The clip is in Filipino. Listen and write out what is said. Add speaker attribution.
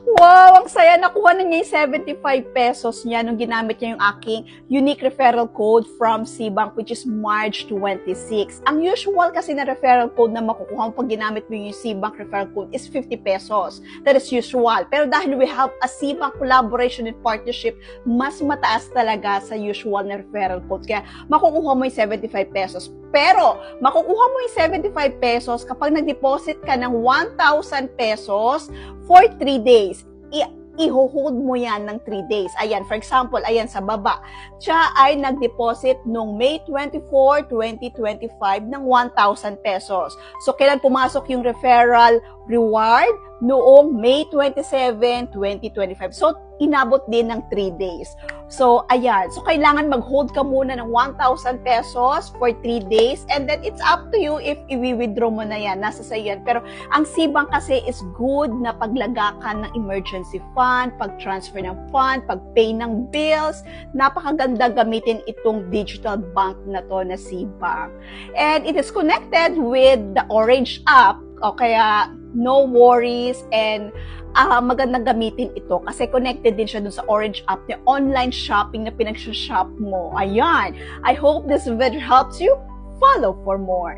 Speaker 1: Wow, ang saya. Nakuha na niya yung 75 pesos niya nung ginamit niya yung aking unique referral code from Cbank, which is March 26. Ang usual kasi na referral code na makukuha pag ginamit mo yung Cbank referral code is 50 pesos. That is usual. Pero dahil we have a Cbank collaboration and partnership, mas mataas talaga sa usual na referral code. Kaya makukuha mo yung 75 pesos. Pero makukuha mo yung 75 pesos kapag nag-deposit ka ng 1,000 pesos for 3 days. I-hold mo yan ng 3 days. Ayan, for example, ayan sa baba. Siya ay nag-deposit noong May 24, 2025 ng 1,000 pesos. So, kailan pumasok yung referral reward? Noong May 27, 2025. So, inabot din ng 3 days. So, ayan. So, kailangan mag-hold ka muna ng 1,000 pesos for 3 days and then it's up to you if i-withdraw mo na yan. Nasa sa'yo yan. Pero, ang Cbank kasi is good na paglagakan ng emergency fund, pag-transfer ng fund, pag-pay ng bills. Napakaganda gamitin itong digital bank na to na Cbank. And it is connected with the Orange app. O kaya, no worries and magandang gamitin ito kasi connected din siya dun sa Orange app na online shopping na pinag-shop mo. Ayan. I hope this video helps you. Follow for more.